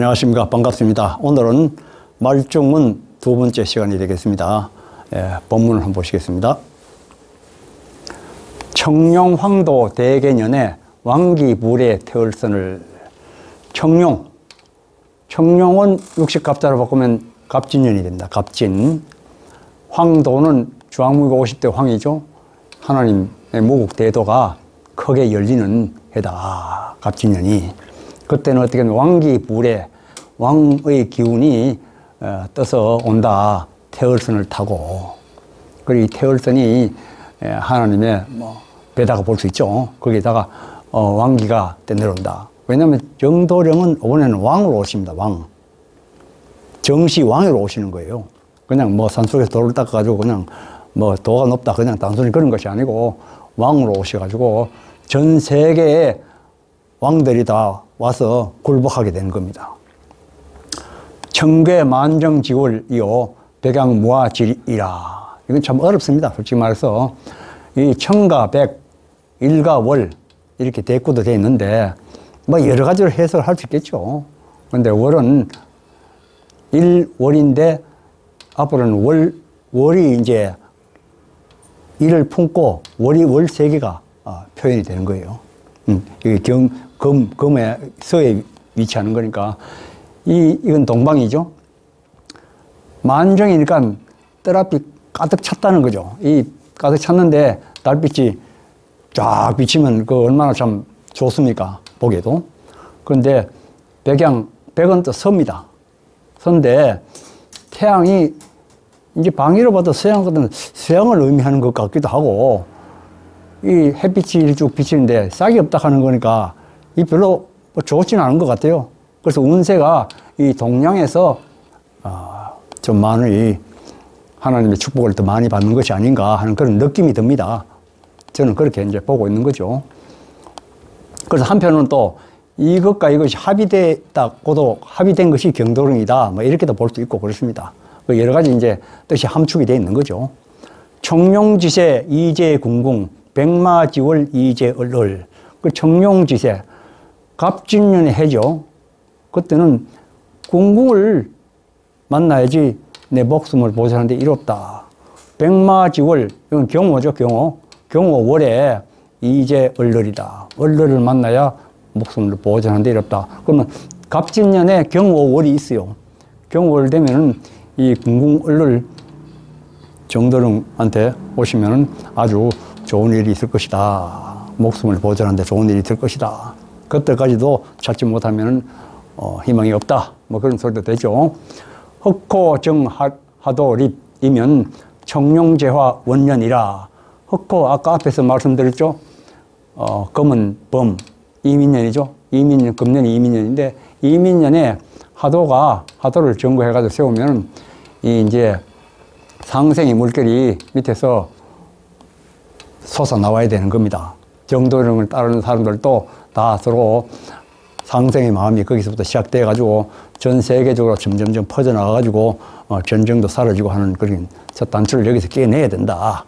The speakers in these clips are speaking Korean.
안녕하십니까. 반갑습니다. 오늘은 말중문 두 번째 시간이 되겠습니다. 본문을 한번 보시겠습니다. 청룡황도 대개년에 왕기불에 태을선을. 청룡은 육식갑자로 바꾸면 갑진년이 됩니다. 갑진. 황도는 주황무가 50대 황이죠. 하나님의 모국 대도가 크게 열리는 해다. 갑진년이. 그때는 어떻게 보면 왕기불에 왕의 기운이 떠서 온다. 태을선을 타고. 그리고 이 태을선이 하나님의 배다가 볼 수 있죠. 거기다가 왕기가 내려온다. 왜냐하면 정도령은 이번에는 왕으로 오십니다. 왕. 정시 왕으로 오시는 거예요. 그냥 산속에서 돌을 닦아가지고 그냥 도가 높다. 그냥 단순히 그런 것이 아니고 왕으로 오셔가지고 전 세계의 왕들이 다 와서 굴복하게 되는 겁니다. 청괴 만정지월이요 백양무화질이라. 이건 참 어렵습니다. 솔직히 말해서 이 청과 백, 일과 월 이렇게 대꾸도 되어 있는데 여러 가지로 해석을 할 수 있겠죠. 그런데 월은 일월인데 앞으로는 월이 이제 일을 품고 월 세 개가 표현이 되는 거예요. 이게 금의 서에 위치하는 거니까 이건 동방이죠. 만정이니까 뜰앞이 가득 찼다는 거죠. 이 가득 찼는데 달빛이 쫙 비치면 얼마나 참 좋습니까? 보기에도. 그런데 백은 또 서입니다. 서인데 태양이 이제 방위로 봐도 서양보다는 서양을 의미하는 것 같기도 하고 이 햇빛이 쭉 비치는데 싹이 없다 하는 거니까 이 별로 좋지는 않은 것 같아요. 그래서 운세가 이 동양에서 좀 많이 하나님의 축복을 더 많이 받는 것이 아닌가 하는 그런 느낌이 듭니다. 저는 그렇게 이제 보고 있는 거죠. 그래서 한편으로는 또 이것과 이것이 합의됐다고도 합의된 것이 경도령이다. 이렇게도 볼 수 있고 그렇습니다. 여러 가지 이제 뜻이 함축이 되어 있는 거죠. 청룡지세 이재궁궁 백마지월 이재얼얼. 그 청룡지세 갑진년의 해죠. 그때는 궁궁을 만나야지 내 목숨을 보존하는 데 이롭다. 백마지월, 이건 경호죠. 경호월에 이재얼얼이다. 얼얼을 만나야 목숨을 보존하는 데 이롭다. 그러면 갑진년에 경호월이 있어요. 경호월 되면은 이 궁궁얼얼 정도령한테 오시면은 아주 좋은 일이 있을 것이다. 목숨을 보존하는 데 좋은 일이 있을 것이다. 그때까지도 찾지 못하면 희망이 없다. 그런 소리도 되죠. 흑호정하도립이면 청룡재화 원년이라. 흑호 아까 앞에서 말씀드렸죠. 금은 범 이민년이죠. 이민년 금년이 이민년인데 이민년에 하도를 정거해가지고 세우면 이제 상생의 물결이 밑에서 솟아 나와야 되는 겁니다. 정도령을 따르는 사람들도 다 서로 상생의 마음이 거기서부터 시작돼가지고 전 세계적으로 점점점 퍼져나가가지고 전쟁도 사라지고 하는 그런 첫 단추를 여기서 깨내야 된다.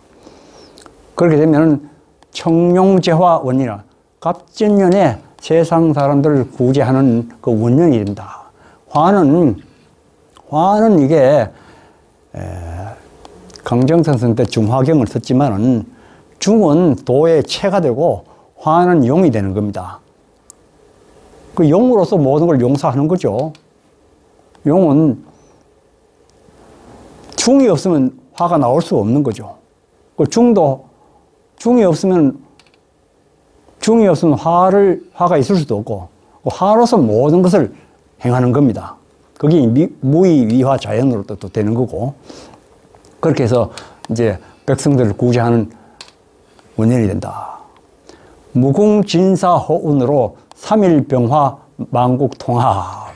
그렇게 되면 청룡재화 원이라 갑진년에 세상 사람들을 구제하는 그 원년이 된다. 화는 이게 강정선 선생 때 중화경을 썼지만은 중은 도의 체가 되고 화는 용이 되는 겁니다. 그 용으로서 모든 걸 용서하는 거죠. 용은 중이 없으면 화가 나올 수 없는 거죠. 그 중이 없으면 화가 있을 수도 없고 화로서 모든 것을 행하는 겁니다. 그게 무의위화 자연으로 또 되는 거고 그렇게 해서 이제 백성들을 구제하는 원년이 된다. 무궁진사호운으로 3일병화 만국통합.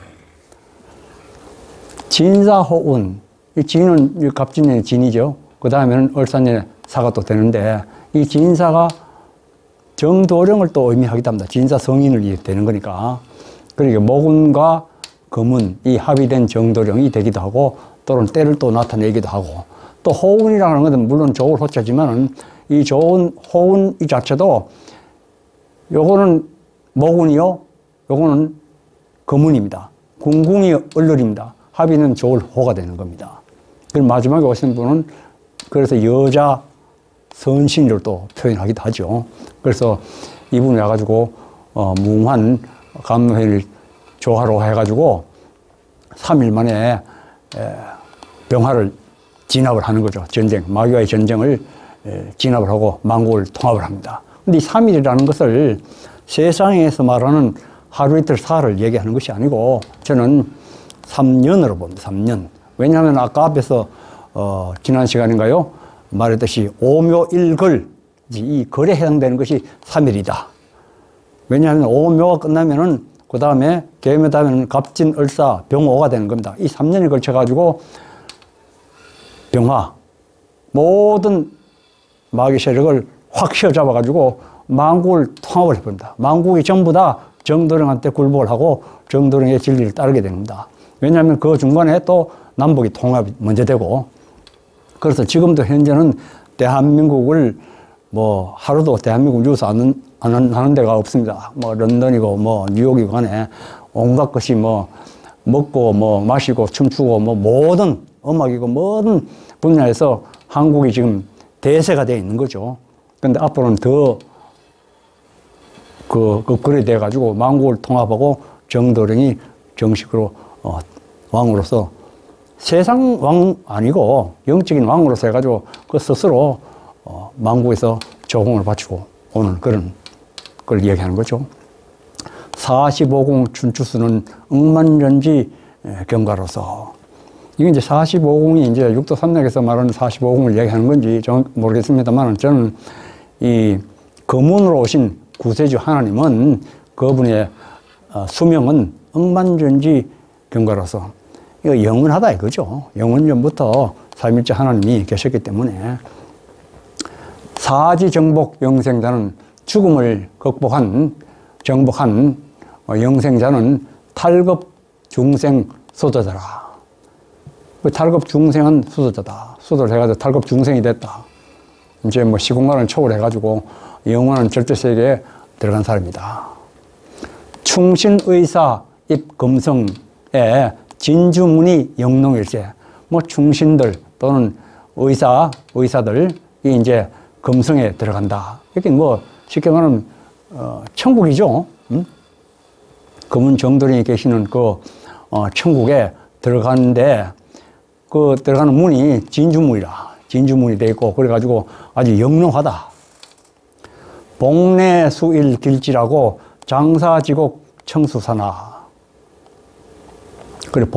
진사호운. 이 진은 갑진년의 진이죠. 그 다음에는 을사년의 사가 또 되는데 이 진사가 정도령을 또 의미하기도 합니다. 진사 성인을 되는 거니까. 그러니까 모군과 금은 이 합의된 정도령이 되기도 하고 또는 때를 또 나타내기도 하고 또 호운이라는 것은 물론 좋을 호자지만은 이 좋은 호운 이 자체도 요거는 모군이요, 요거는 금운입니다. 궁궁이 얼룰입니다. 합의는 좋을 호가 되는 겁니다. 그럼 마지막에 오신 분은 그래서 여자 선신으로 또 표현하기도 하죠. 그래서 이분을 해가지고 무한 감로회를 조하로 해가지고 3일 만에 병화를 진압을 하는 거죠. 전쟁, 마귀와의 전쟁을 진압을 하고 만국을 통합을 합니다. 근데 이 3일이라는 것을 세상에서 말하는 하루 이틀 사흘을 얘기하는 것이 아니고 저는 3년으로 봅니다. 3년. 왜냐하면 아까 앞에서 지난 시간인가요? 말했듯이 오묘일걸, 이 걸에 해당되는 것이 3일이다. 왜냐하면 오묘가 끝나면은 그 다음에 계묘 다음에는 갑진을사 병오가 되는 겁니다. 이 3년을 걸쳐가지고 병화, 모든 마귀 세력을 확 휘어잡아가지고 만국을 통합을 해버립니다. 만국이 전부 다 정도령한테 굴복을 하고 정도령의 진리를 따르게 됩니다. 왜냐하면 그 중간에 또 남북이 통합이 먼저 되고, 그래서 지금도 현재는 대한민국을 뭐 하루도 대한민국 뉴스 안 하는 데가 없습니다. 뭐 런던이고 뭐 뉴욕이고 간에 온갖 것이 뭐 먹고 뭐 마시고 춤추고 뭐 모든 음악이고 모든 분야에서 한국이 지금 대세가 되어 있는 거죠. 근데 앞으로는 더 그래 돼가지고 만국을 통합하고 정도령이 정식으로 왕으로서 세상 왕 아니고 영적인 왕으로서 해가지고 그 스스로 만국에서 조공을 바치고 오는 그런 걸 이야기하는 거죠. 45공 춘추수는 억만전지 경가로서, 이게 이제 45공이 이제 육도 삼맥에서 말하는 45공을 이야기하는 건지 좀 모르겠습니다만, 저는 이 거문으로 오신 구세주 하나님은 그분의 수명은 억만전지 경가로서 이거 영원하다 이거죠. 영원전부터 삼일째 하나님이 계셨기 때문에 사지정복 영생자는 죽음을 정복한 영생자는 탈급 중생 수도자라. 그 탈급 중생은 수도자다. 수도를 해가지고 탈급 중생이 됐다. 이제 뭐 시공간을 초월해가지고 영원한 절대세계에 들어간 사람이다. 충신의사 입금성에 진주문이 영농일세. 뭐 충신들 또는 의사들이 이제 금성에 들어간다. 이렇게 뭐 쉽게 말하면 천국이죠. 금은 정도령이 계시는 그 천국에 들어가는데 그 들어가는 문이 진주문이 돼 있고 그래가지고 아주 영롱하다. 복내수일 길지라고 장사지곡 청수사나. 그리고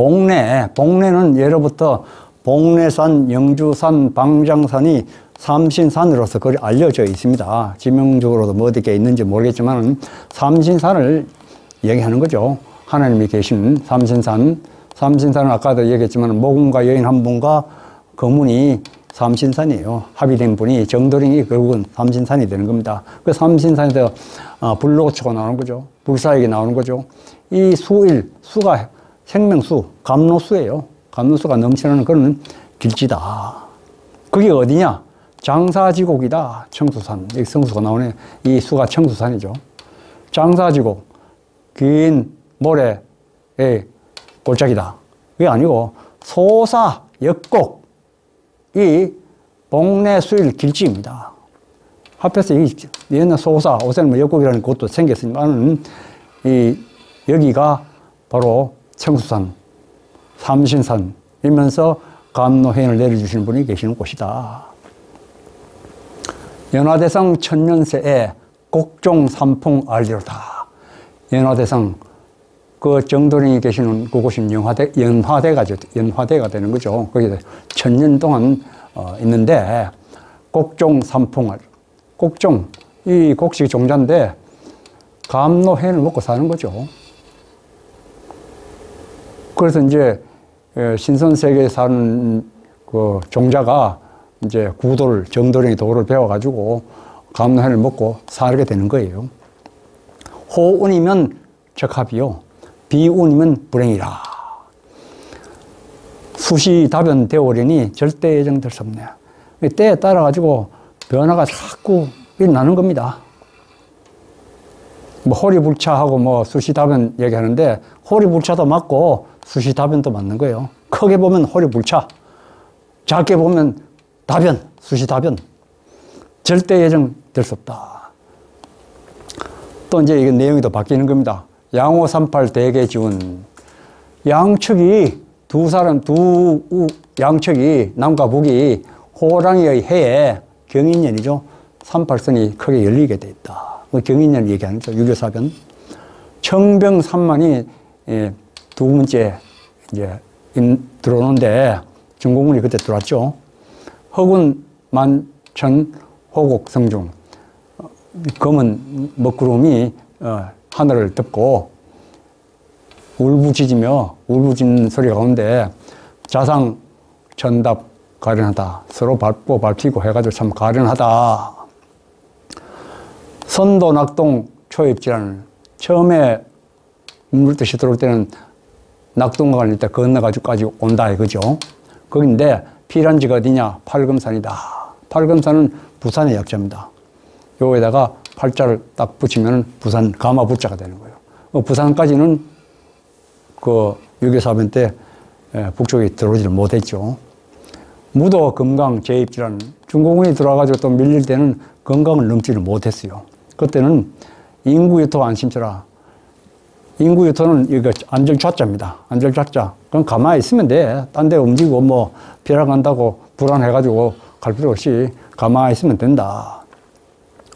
복내는 예로부터 복내산, 영주산, 방장산이 삼신산으로서 그리 알려져 있습니다. 지명적으로도 뭐 어디에 있는지 모르겠지만 삼신산을 얘기하는 거죠. 하나님이 계신 삼신산은 아까도 얘기했지만 모군과 여인 한 분과 거문이 삼신산이에요. 합의된 분이 정도령이 결국은 삼신산이 되는 겁니다. 그 삼신산에서 불로초가 나오는 거죠. 불사역이 나오는 거죠. 이 수가 생명수, 감로수예요. 감로수가 넘치는 그런 길지다. 그게 어디냐? 장사지곡이다. 청수산. 여기 성수가 나오네. 이 수가 청수산이죠. 장사지곡. 긴 모래의 골짜기다. 그게 아니고 소사, 역곡. 이 복내수일 길지입니다. 합해서 이 옛날 소사, 요새는 뭐 역곡이라는 곳도 생겼으니까는 여기가 바로 청수산, 삼신산이면서 감로회인을 내려주시는 분이 계시는 곳이다. 연화대상 천년세에 곡종 삼풍 알리로다. 연화대상, 그 정도령이 계시는 그곳이 연화대가 되는 거죠. 거기 1000년 동안 있는데, 곡종 삼풍알. 곡종, 이 곡식이 종자인데, 감로회인을 먹고 사는 거죠. 그래서 이제 신선세계에 사는 그 종자가 이제 정도령이 도를 배워가지고 감로회를 먹고 살게 되는 거예요. 호운이면 적합이요. 비운이면 불행이라. 수시다변 되오리니 절대 예정될 수 없네. 때에 따라가지고 변화가 자꾸 일어나는 겁니다. 뭐 호리불차하고 뭐 수시다변 얘기하는데 호리불차도 맞고 수시다변도 맞는 거예요. 크게 보면 호리불차, 작게 보면 다변, 수시다변. 절대 예정될 수 없다. 또 이제 이게 내용이 더 바뀌는 겁니다. 양호삼팔 대개지운. 양측이 양측이 남과 북이 호랑이의 해에 경인년이죠. 38선이 크게 열리게 돼 있다. 경인년을 얘기하는 거죠. 유교사변. 청병3만이 두 번째 이제 들어오는데 중공군이 그때 들어왔죠. 허군 만천 호곡 성중. 검은 먹구름이 하늘을 덮고 울부짖는 소리가 오는데 자상 천답 가련하다. 서로 밟고 밟히고 해가지고 참 가련하다. 선도 낙동 초입지라는, 처음에 물뜻이 들어올 때는 낙동강을 일단 건너가지고 온다 이거죠. 거긴데 피란지가 어디냐? 팔금산이다. 팔금산은 부산의 약자입니다. 여기에다가 팔자를 딱 붙이면 부산 가마부자가 되는 거예요. 부산까지는 그 유교사변 때 북쪽에 들어오지를 못했죠. 무도 금강 제입지라는, 중공군이 들어와가지고 또 밀릴 때는 금강을 넘지를 못했어요. 그때는 인구유토 안심처라. 인구유토는 이거 안절좌자입니다. 안절좌자. 그럼 가만히 있으면 돼. 딴 데 움직이고 뭐 비락 간다고 불안해가지고 갈 필요 없이 가만히 있으면 된다.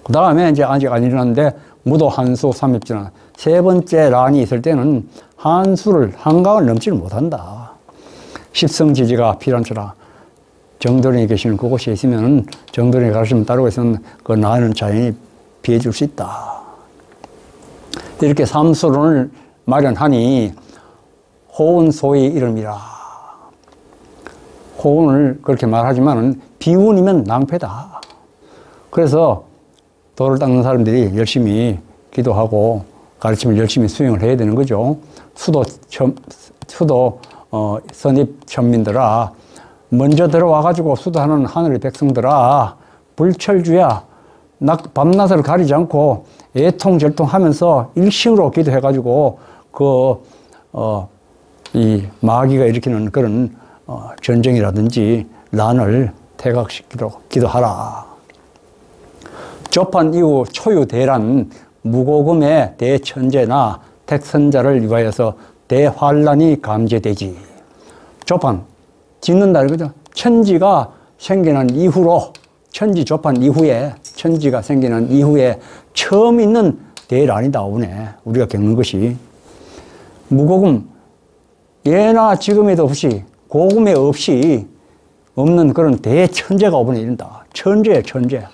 그 다음에 이제 아직 안 일어났는데 무도 한수 삼입지나, 세 번째 란이 있을 때는 한강을 넘지를 못한다. 십성지지가 피란처라. 정도령이 계시는 그곳에 있으면 정도령이 가르치면 따르고 있으면 그 나는 자연이 피해줄 수 있다. 이렇게 삼수론을 마련하니 호운소의 이름이라. 호운을 그렇게 말하지만은 비운이면 낭패다. 그래서 도를 닦는 사람들이 열심히 기도하고 가르침을 열심히 수행을 해야 되는 거죠. 선입 천민들아, 먼저 들어와가지고 수도하는 하늘의 백성들아, 불철주야, 밤낮을 가리지 않고 애통절통하면서 일심으로 기도해가지고 이 마귀가 일으키는 그런 전쟁이라든지 난을 퇴각시키도록 기도하라. 접한 이후 초유대란, 무고금의 대천재나 택선자를 위하여서 대환란이 감제되지. 접한, 짓는다 이거죠. 천지가 생겨난 이후로, 천지 접한 이후에, 천지가 생겨난 이후에 처음 있는 대란이다 오네. 우리가 겪는 것이. 무고금, 예나 지금에도 없이, 고금에 없이 없는 그런 대천재가 오번에 이른다. 천재예요, 천재.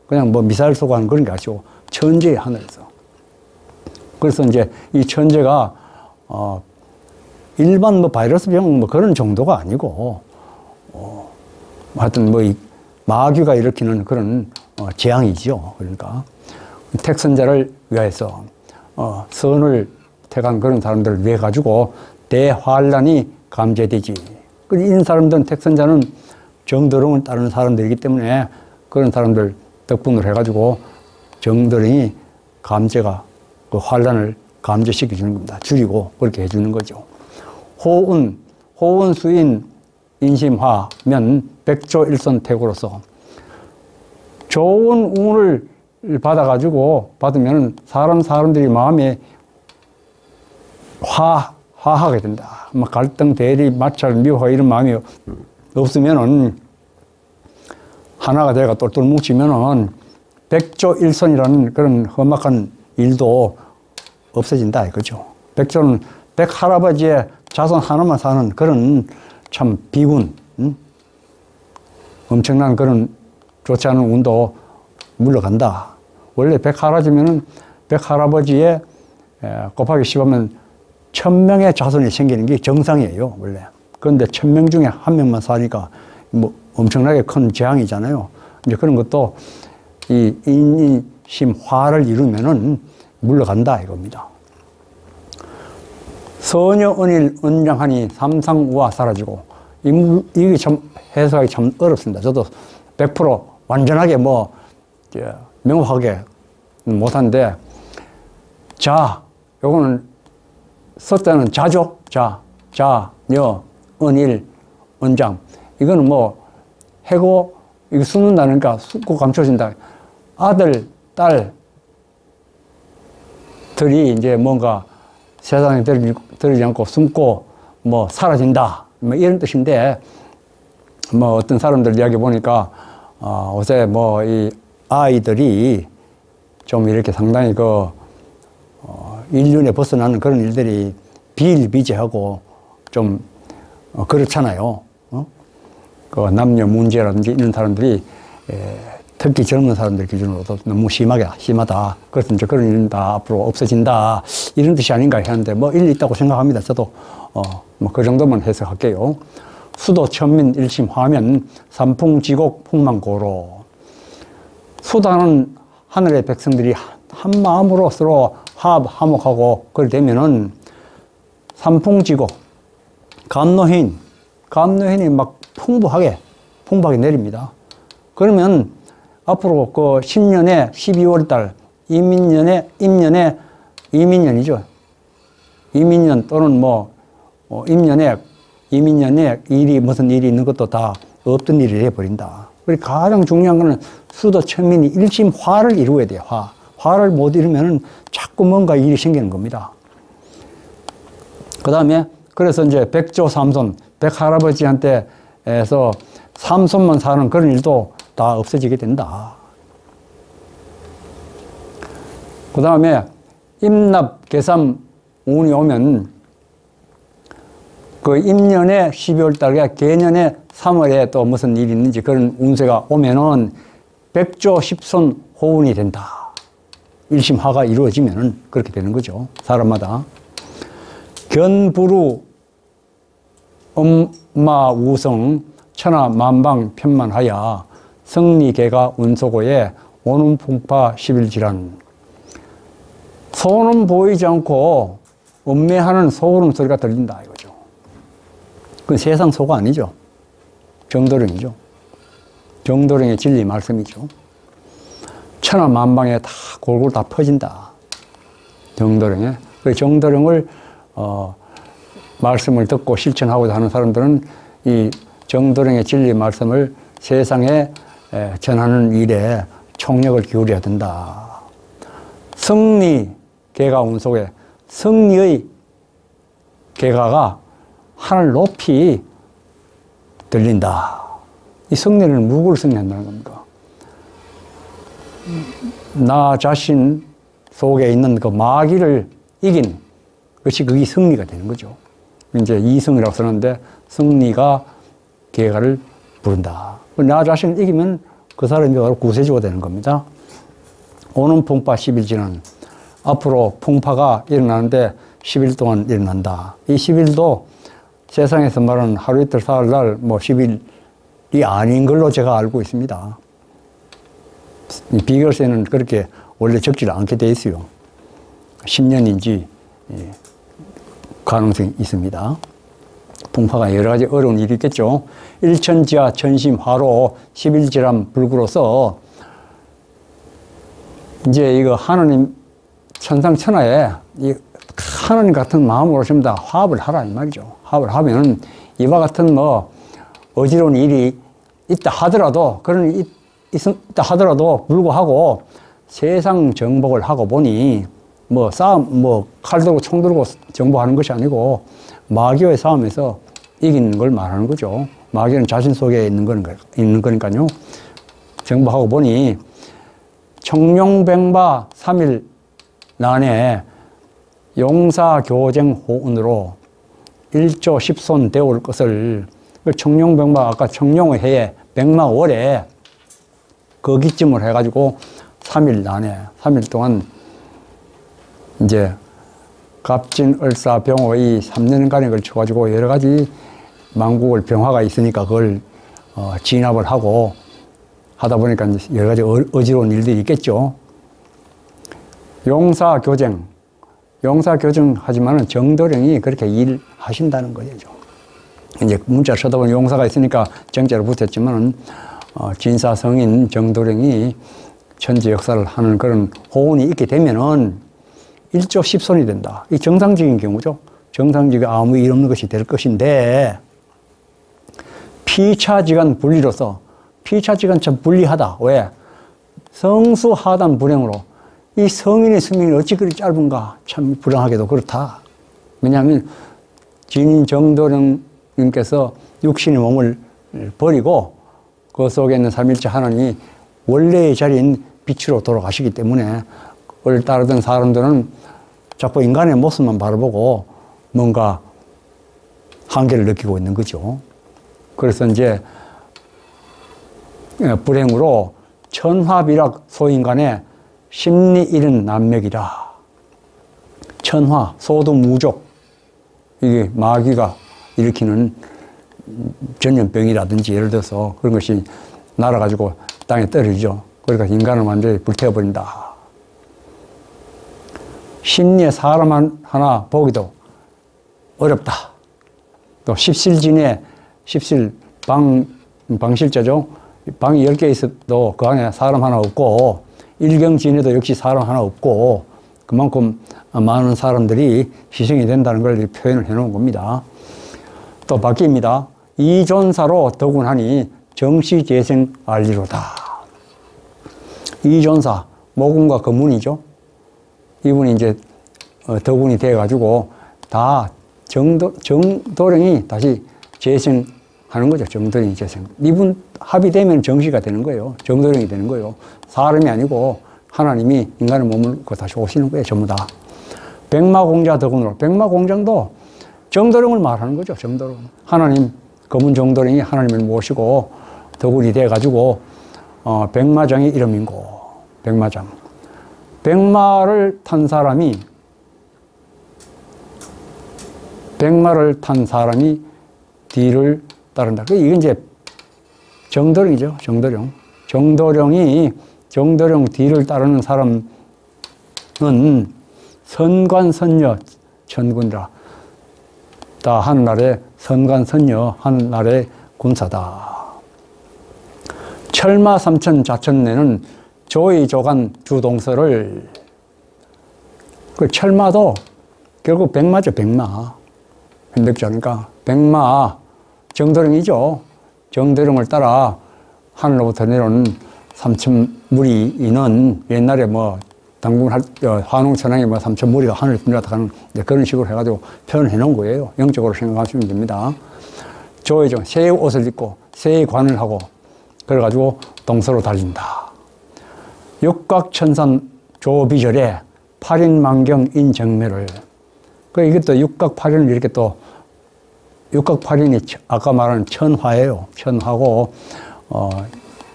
그냥 뭐 미사일 쏘고 하는 그런 게 아니고 천재의 하늘에서. 그래서 이제 이 천재가 일반 뭐 바이러스 병 뭐 그런 정도가 아니고 하여튼 뭐 이 마귀가 일으키는 그런 재앙이죠. 그러니까 택선자를 위하여서 선을 택한 그런 사람들을 위해 가지고 대환란이 감제되지. 이런 사람들은, 택선자는 정도령을 따르는 사람들이기 때문에 그런 사람들 덕분으로 해가지고 정도령이 감제가 그 환란을 감제시켜 주는 겁니다. 줄이고 그렇게 해주는 거죠. 호운 수인 인심화면 백조일선 태고로서 좋은 운을 받으면 사람들이 마음에 화하게 된다. 막 갈등, 대리, 마찰, 미화 이런 마음이 없으면은 하나가 돼가 똘똘 뭉치면은 백조일선이라는 그런 험악한 일도 없어진다 이거죠. 백조는 백할아버지의 자손 하나만 사는 그런 참 비운, 엄청난 그런 좋지 않은 운도 물러간다. 원래 백할아버지면은 백할아버지의 곱하기 10하면 1000명의 자손이 생기는 게 정상이에요, 원래. 그런데 1000명 중에 한 명만 사니까 뭐 엄청나게 큰 재앙이잖아요. 이제 그런 것도 이 인심화를 이루면은 물러간다 이겁니다. 서녀은일 은장하니 삼상우화 사라지고, 이게 참 해석하기 참 어렵습니다. 저도 100% 완전하게 뭐 명확하게 못하는데, 자, 요거는 서자는 자죠. 자, 녀, 은일, 은장. 이거는 뭐 해고 이거 숨는다니까 숨고 감춰진다. 아들, 딸들이 이제 뭔가 세상에 들이지 않고 숨고 뭐 사라진다. 뭐 이런 뜻인데, 뭐 어떤 사람들 이야기 보니까 요새 뭐 이 아이들이 좀 이렇게 상당히 인륜에 벗어나는 그런 일들이 비일비재하고 좀 그렇잖아요. 그 남녀 문제라든지 이런 사람들이 특히 젊은 사람들 기준으로도 너무 심하다. 그래서 이제 그런 일은 다 앞으로 없어진다. 이런 뜻이 아닌가 하는데 뭐 일리 있다고 생각합니다. 저도 뭐 그 정도만 해석할게요. 수도 천민 일심 화면 삼풍지곡 풍망고로. 수다는 하늘의 백성들이 한 마음으로 서로 화목하고 그렇게 되면은 삼풍지곡 감노현이 막 풍부하게 내립니다. 그러면 앞으로 그 10년에 12월 달 임년에 이민년이죠. 이민년 또는 뭐 이민년에 무슨 일이 있는 것도 다 없던 일이 돼버린다. 그리고 가장 중요한 거는 수도 천민이 일심화를 이루어야 돼요. 화를 못 이루면은 자꾸 뭔가 일이 생기는 겁니다. 그 다음에 그래서 이제 백조 삼손, 백할아버지한테서 삼손만 사는 그런 일도 다 없어지게 된다. 그 다음에 임납, 계삼, 운이 오면 그 임년에 12월 달에 개년에 3월에 또 무슨 일이 있는지 그런 운세가 오면은 백조 십손 호운이 된다. 일심화가 이루어지면은 그렇게 되는 거죠. 사람마다. 견부루 엄마 우성 천하 만방 편만하야 성리개가 운소고에 오는 풍파 11질환. 소는 보이지 않고 음매하는 소울음 소리가 들린다 이거죠. 그건 세상 소가 아니죠. 정도령이죠. 정도령의 진리 말씀이죠. 천하 만방에 다 골고루 다 퍼진다. 정도령에. 그 정도령을 말씀을 듣고 실천하고자 하는 사람들은 이 정도령의 진리 말씀을 세상에 전하는 일에 총력을 기울여야 된다. 승리 개가 운속에 승리의 개가가 하늘 높이 들린다. 이 승리는 누구를 승리한다는 겁니까? 나 자신 속에 있는 그 마귀를 이긴 것이 그게 승리가 되는 거죠. 이제 이승이라고 쓰는데 승리가 개가를 부른다. 나 자신을 이기면 그 사람이 바로 구세주가 되는 겁니다. 오는 풍파 10일지는 앞으로 풍파가 일어나는데 10일 동안 일어난다. 이 10일도 세상에서 말하는 하루 이틀 사흘 날 뭐 10일이 아닌 걸로 제가 알고 있습니다. 비결세는 그렇게 원래 적지 않게 돼 있어요. 10년인지 가능성이 있습니다. 풍파가 여러 가지 어려운 일이 있겠죠. 일천지하 천심화로 11지람 불구로서 이제 이거 하느님 천상천하에 이 하느님 같은 마음으로 전부 다 화합을 하라 이 말이죠. 화합을 하면 이와 같은 뭐 어지러운 일이 있다 하더라도 그런 있다 하더라도 불구하고 세상 정복을 하고 보니 뭐 싸움 뭐 칼 들고 총 들고 정복하는 것이 아니고 마귀와의 싸움에서 이기는 걸 말하는 거죠. 마귀는 자신 속에 있는 거니까요. 정복하고 보니 청룡백마 3일 난에 용사교쟁 호운으로 1조 10손 되올 것을 청룡백마 아까 청룡의 해에 백마월에 거기쯤을 해가지고 3일 난에 3일 동안 이제 갑진을사병호 이 3년간에 걸쳐가지고 여러 가지 만국을 병화가 있으니까 그걸 진압을 하고 하다 보니까 이제 여러 가지 어지러운 일들이 있겠죠. 용사교쟁 하지만은 정도령이 그렇게 일하신다는 거죠. 이제 문자를 쳐다보면 용사가 있으니까 정자로 붙였지만은 진사성인 정도령이 천지 역사를 하는 그런 호운이 있게 되면은 1조 10손이 된다. 이 정상적인 경우죠. 정상적인 아무 일 없는 것이 될 것인데, 피차지간 분리로서, 피차지간 참 불리하다. 왜? 성수하단 불행으로 이 성인의 수명이 어찌 그리 짧은가. 참 불행하게도 그렇다. 왜냐하면 진인 정도령님께서 육신의 몸을 버리고 그 속에 있는 삼일체 하나님이 원래의 자리인 빛으로 돌아가시기 때문에 그걸 따르던 사람들은 자꾸 인간의 모습만 바라보고 뭔가 한계를 느끼고 있는 거죠. 그래서 이제 불행으로 천화비락 소인간의 심리 잃은 난맥이라. 천화, 소두무족. 이게 마귀가 일으키는 전염병이라든지 예를 들어서 그런 것이 날아가지고 땅에 떨어지죠. 그러니까 인간을 완전히 불태워버린다. 심리에 사람 하나 보기도 어렵다. 또 십실진에, 십실 방실자죠. 방이 10개 있어도 그 안에 사람 하나 없고, 일경진에도 역시 사람 하나 없고, 그만큼 많은 사람들이 희생이 된다는 걸 표현을 해 놓은 겁니다. 또 바뀝니다. 이존사로 더군하니 정시재생 알리로다. 이존사, 모군과 거문이죠. 이분이 이제 더군이 돼가지고 다 정도령이 다시 재생하는 거죠. 정도령이 재생. 이분 합의되면 정시가 되는 거예요. 정도령이 되는 거예요. 사람이 아니고 하나님이 인간의 몸을 다시 오시는 거예요. 전부 다. 백마공자 덕운으로. 백마공장도 정도령을 말하는 거죠. 정도령. 하나님, 검은 정도령이 하나님을 모시고 덕운이 돼가지고 백마장의 이름인고. 백마장. 백마를 탄 사람이 뒤를 따른다. 이건 이제 정도령이죠. 정도령. 정도령 뒤를 따르는 사람은 선관선녀 천군이라. 다 하늘나라의 선관선녀, 하늘나라의 군사다. 철마삼천 자천내는 조의조간 주동서를, 그 철마도 결국 백마죠. 백마. 현백자니까 백마 정도령이죠. 정도령을 따라 하늘로부터 내려오는 삼천무리인은 옛날에 당군 화농천왕에 삼천무리가 하늘을 분리하다 가는 그런 식으로 해가지고 표현해 놓은 거예요. 영적으로 생각하시면 됩니다. 조의조, 새의 옷을 입고 새의 관을 하고 그래가지고 동서로 달린다. 육각천산 조비절에 8인만경 인정매를. 이것도 육각8인을 이렇게 또, 육각8인이 아까 말한 천화예요. 천화고,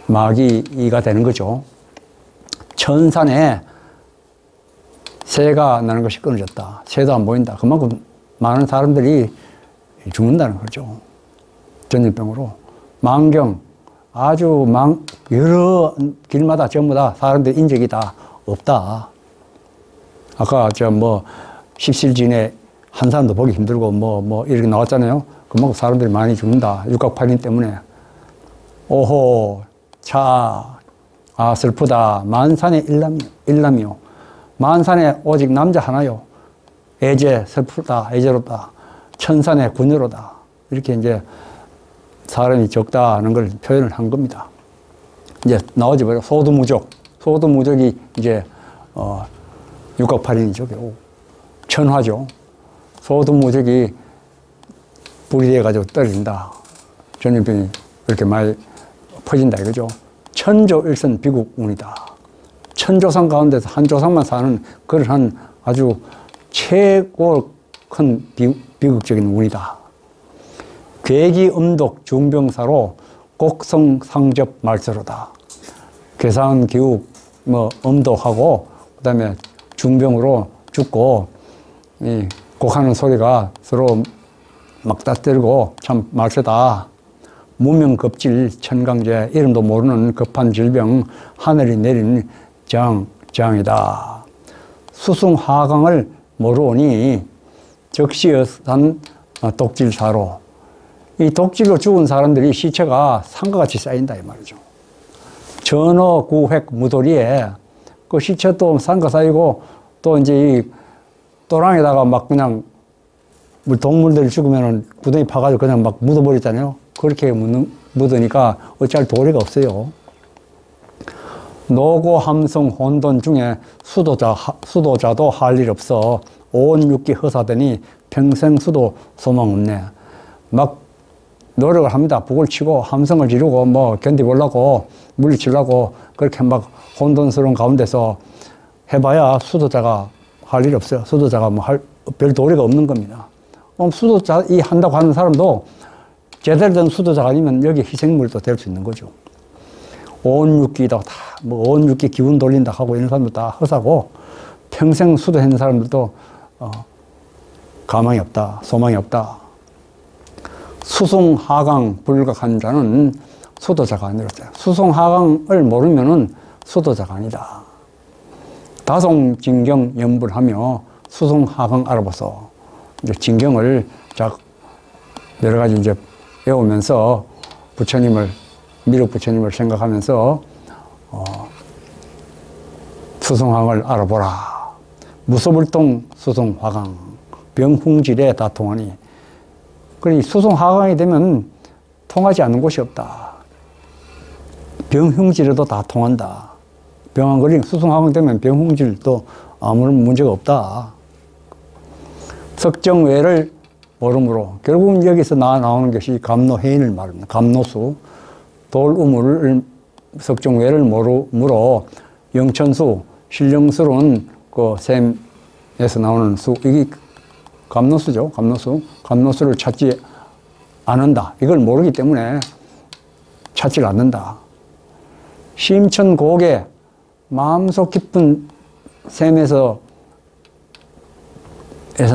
마귀가 되는 거죠. 천산에 새가 나는 것이 끊어졌다. 새도 안 보인다. 그만큼 많은 사람들이 죽는다는 거죠. 전염병으로. 만경, 아주 여러 길마다 전부 다 사람들 인적이 다 없다. 아까 십실진에 한 사람도 보기 힘들고 이렇게 나왔잖아요. 그만큼 사람들이 많이 죽는다. 육각팔인 때문에. 오호, 슬프다. 만산의 일남이요. 만산에 오직 남자 하나요. 애제, 슬프다, 애제롭다. 천산의 군여로다. 이렇게 이제 사람이 적다는 걸 표현을 한 겁니다. 이제 나오지 말고 소두무족. 소두무족이 이제, 육각팔인이죠. 천화죠. 소두무족이 불이 돼가지고 떨어진다. 전염병이 그렇게 많이 퍼진다 이거죠. 천조일선 비국운이다. 천조상 가운데서 한 조상만 사는 그런 아주 최고 큰 비극적인 운이다. 괴기음독 중병사로 곡성상접 말세로다. 괴상기욱 음독하고 그다음에 중병으로 죽고 곡하는 소리가 서로 막 따뜨리고 참 말세다. 무명급질 천강제, 이름도 모르는 급한 질병 하늘이 내린 장이다. 수승하강을 모르오니 적시어산 독질사로. 이 독질로 죽은 사람들이 시체가 산과 같이 쌓인다 이 말이죠. 전어구획 무도리에 그 시체 또 산과 쌓이고 또 이제 이 또랑에다가 막 그냥 뭐 동물들이 죽으면은 구덩이 파가지고 그냥 막 묻어버리잖아요. 그렇게 묻으니까 어찌할 도리가 없어요. 노고 함성 혼돈 중에 수도자도 할 일 없어 온 육기 허사되니 평생 수도 소망 없네. 막 노력을 합니다. 북을 치고 함성을 지르고 뭐 견디보려고 물리치려고 그렇게 막 혼돈스러운 가운데서 해봐야 수도자가 할 일 없어요. 수도자가 뭐 별 도리가 없는 겁니다. 수도자 이 한다고 하는 사람도 제대로 된 수도자가 아니면 여기 희생물도 될 수 있는 거죠. 온 육기다 다 뭐 온 육기 기운 돌린다 하고 이런 사람들 다 허사고 평생 수도하는 사람들도 가망이 없다, 소망이 없다. 수송 하강 불각한 자는 수도자가 아니었어요. 수송 하강을 모르면은 수도자가 아니다. 다송 진경 연불하며 수송 하강 알아봐서 이제 진경을 여러 가지 이제 외우면서 부처님을 미륵 부처님을 생각하면서 수송항을 알아보라. 무소불통 수송화강 병풍질에 다 통하니. 그러니 수송화강이 되면 통하지 않는 곳이 없다. 병흉질에도 다 통한다. 병한거리 수송화강 되면 병흉질도 아무런 문제가 없다. 석정외를 모름으로 결국은 여기서 나오는 것이 감노해인을 말합니다. 감노수 돌우물을 석정외를 모름으로 영천수 신령스러운 그 샘에서 나오는 수 이게 감노수죠. 감노수를 찾지 않는다. 이걸 모르기 때문에 찾지 않는다. 심천곡에 마음속 깊은 샘에서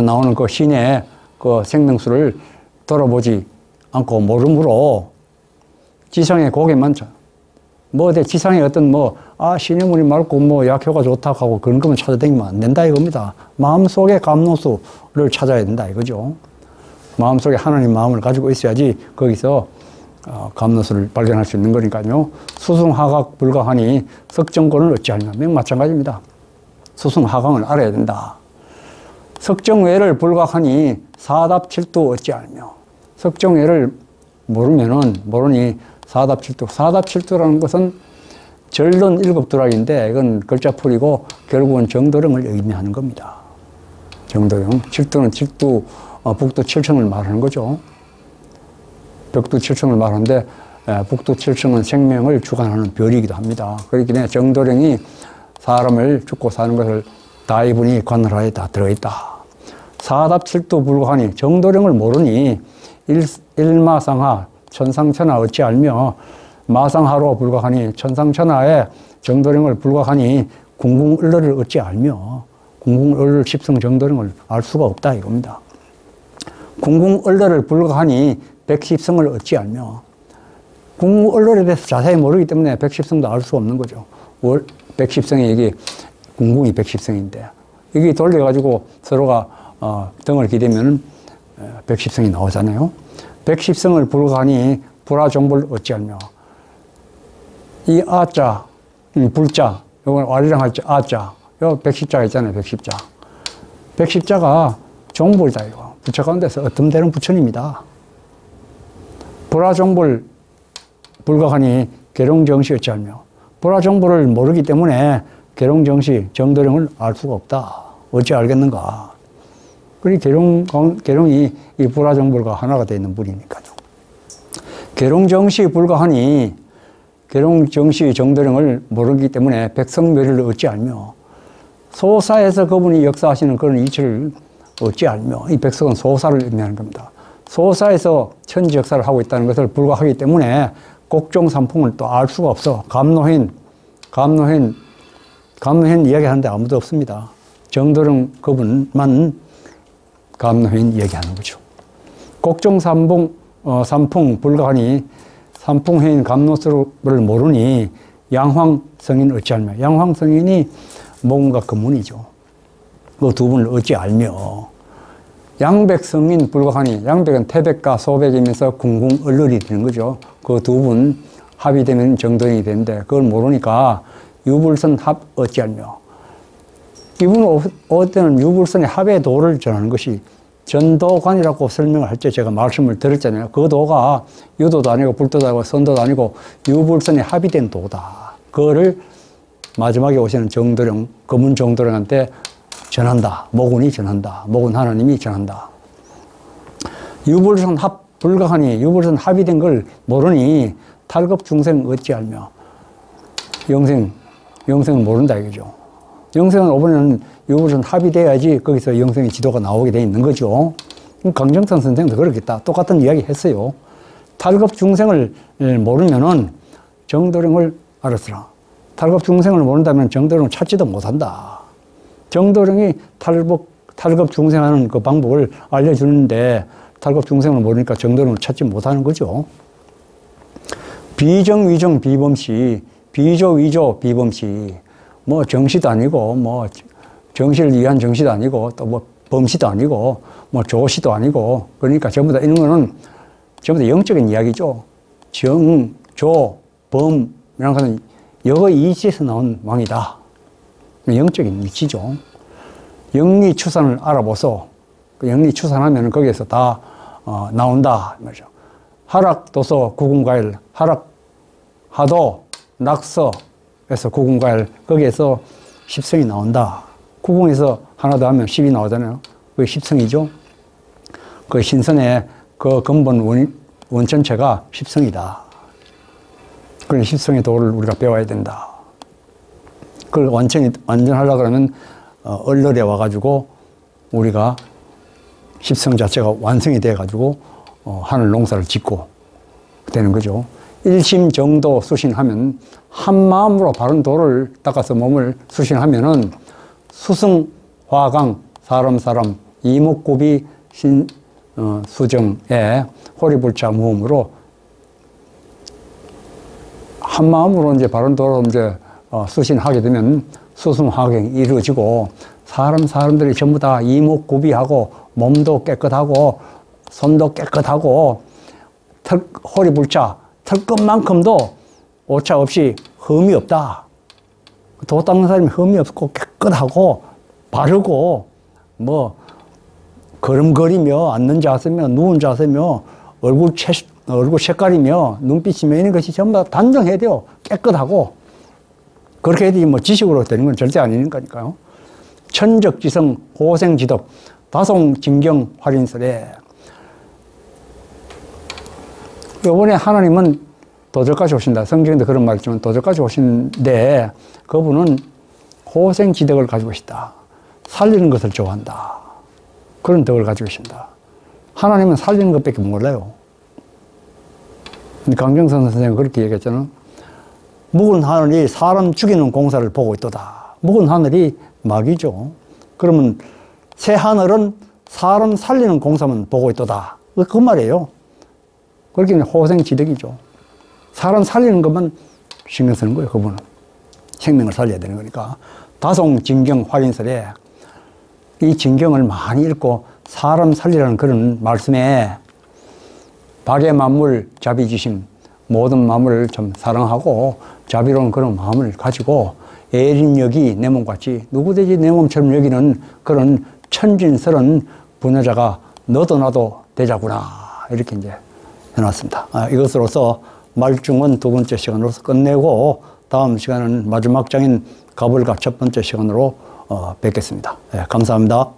나오는 그 신의 그 생명수를 돌아보지 않고 모름으로 지상의 고개만 지상에 어떤 신의 물이 맑고 약효가 좋다고 하고 그런 것만 찾아다니면 안 된다 이겁니다. 마음속에 감노수를 찾아야 된다 이거죠. 마음속에 하나님 마음을 가지고 있어야지 거기서 감노수를 발견할 수 있는 거니까요. 수승하각 불가하니 석정권을 어찌하냐. 마찬가지입니다. 수승하강을 알아야 된다. 석정외를 불각하니 사답칠두 어찌하며. 석정외를 모르니 사답칠두. 사답칠두라는 것은 절론 일곱두락인데 이건 글자풀이고 결국은 정도령을 의미하는 겁니다. 정도령. 칠두는 북두 칠층을 말하는 거죠. 벽두 칠층을 말하는데 북두 칠층은 생명을 주관하는 별이기도 합니다. 그렇기 때문에 정도령이 사람을 죽고 사는 것을 다이분이 관할하에 다 들어있다. 사답칠두 불가하니 정도령을 모르니 일마상하 천상천하 어찌 알며 마상하로 불가하니 천상천하에 정도령을 불가하니 궁궁을러를 어찌 알며 궁궁을러 십성 정도령을 알 수가 없다 이겁니다. 궁궁을러를 불가하니 백십성을 어찌 알며 궁궁을러에 대해서 자세히 모르기 때문에 백십성도 알 수 없는 거죠. 백십성이 이게 궁궁이 백십성인데 이게 돌려가지고 서로가 등을 기대면 백십성이 나오잖아요. 백십성을 불가하니 불화정불 어찌 알며 이 아자, 불자, 요건 와리랑 할자, 아자, 요 백십자가 있잖아요, 백십자. 백십자가 종불이다, 이거. 부처 가운데서 어뜸되는 부처님이다. 불화정불 불가하니 계룡정시 어찌 알며 불화정불을 모르기 때문에 계룡정시, 정도령을 알 수가 없다. 어찌 알겠는가? 그리 계룡이 이 불화정불과 하나가 되어 있는 분이니까요. 계룡정시 불가하니 계룡정시 정도령을 모르기 때문에 백성묘리를 어찌 알며 소사에서 그분이 역사하시는 그런 이치를 어찌 알며 이 백성은 소사를 의미하는 겁니다. 소사에서 천지 역사를 하고 있다는 것을 불가하기 때문에 곡종삼풍을 또 알 수가 없어. 감노인 이야기하는데 아무도 없습니다. 정도령 그분만 감노인 이야기하는 거죠. 곡종삼풍 불가하니 삼풍해인 감노스를 모르니 양황성인 어찌 알며 양황성인이 뭔가 그문이죠. 그 두 분을 어찌 알며 양백성인 불가하니 양백은 태백과 소백이면서 궁궁을러리 되는 거죠. 그 두 분 합이 되면 정도령이 되는데 그걸 모르니까 유불선 합 어찌 알며 이분은 어때는 유불선의 합의 도를 전하는 것이 전도관이라고 설명을 할 때 제가 말씀을 드렸잖아요. 그 도가 유도도 아니고 불도도 아니고 선도도 아니고 유불선이 합의된 도다. 그거를 마지막에 오시는 정도령, 검은 정도령한테 전한다. 모군이 전한다. 모군 하나님이 전한다. 유불선 불가하니 유불선 합의된 걸 모르니 탈급 중생 어찌 알며. 영생은 모른다 이거죠. 영생은 이번에는 유불선 합의돼야지 거기서 영생의 지도가 나오게 돼 있는 거죠. 강정선 선생도 그렇겠다. 똑같은 이야기 했어요. 탈급 중생을 모르면은 정도령을 알았으라. 탈급 중생을 모른다면 정도령을 찾지도 못한다. 정도령이 탈급 중생하는 그 방법을 알려주는데 탈급 중생을 모르니까 정도령을 찾지 못하는 거죠. 비정, 위정, 비범시, 비조, 위조, 비범시. 뭐 정시도 아니고, 뭐 정시를 위한 정시도 아니고, 또 뭐 범시도 아니고, 뭐 조시도 아니고, 그러니까 전부 다 이런 거는 전부 다 영적인 이야기죠. 정, 조, 범, 이런 거는 여거 이치에서 나온 왕이다. 영적인 이치죠. 영리추산을 알아보소. 그 영리추산하면 거기에서 다 나온다. 말이죠. 하락, 도서, 구군과일, 하락, 하도, 낙서에서 구군과일, 거기에서 십성이 나온다. 구궁에서 하나 더 하면 10이 나오잖아요. 그게 십성이죠. 그 신선의 그 근본 원천체가 십성이다. 그런 십성의 도를 우리가 배워야 된다. 그걸 완전하려고 그러면 얼떨에 와가지고 우리가 십성 자체가 완성이 돼가지고 하늘 농사를 짓고 되는 거죠. 일심정도 수신하면 한 마음으로 바른 도를 닦아서 몸을 수신하면은 수승, 화강, 사람, 이목구비, 수정에 호리불자 무음으로 한 마음으로 이제 바른 도로 이제 수신하게 되면 수승화경이 이루어지고 사람들이 전부 다 이목구비하고 몸도 깨끗하고 손도 깨끗하고 호리불자 털끝만큼도 오차 없이 흠이 없다. 도 닦는 사람이 흠이 없고 깨끗하고 바르고 뭐 걸음걸이며 앉는 자세며 누운 자세며 얼굴 색깔이며 눈빛이며 이런 것이 전부 다 단정해야 돼요. 깨끗하고 그렇게 해야지 뭐 지식으로 되는 건 절대 아니니까요. 천적지성 호생지덕 다송진경 활인설에 이번에 하나님은 도적까지 오신다. 성경에도 그런 말 있지만 도적까지 오신데 그분은 호생지덕을 가지고 계시다. 살리는 것을 좋아한다. 그런 덕을 가지고 계신다. 하나님은 살리는 것밖에 몰라요. 강정선 선생님은 그렇게 얘기했잖아. 묵은 하늘이 사람 죽이는 공사를 보고 있도다. 묵은 하늘이 마귀죠. 그러면 새 하늘은 사람 살리는 공사만 보고 있도다. 그 말이에요. 그렇게 호생지덕이죠. 사람 살리는 것만 신경 쓰는 거예요. 그분은 생명을 살려야 되는 거니까. 다송진경 활인설에 이 진경을 많이 읽고 사람 살리라는 그런 말씀에 박의 만물 자비지심, 모든 만물을 좀 사랑하고 자비로운 그런 마음을 가지고 애린여기 내 몸같이 누구든지 내 몸처럼 여기는 그런 천진설은 분야자가 너도 나도 되자구나 이렇게 이제 해놨습니다. 이것으로서 말중은 두 번째 시간으로서 끝내고 다음 시간은 마지막 장인 가불가 첫 번째 시간으로 뵙겠습니다. 감사합니다.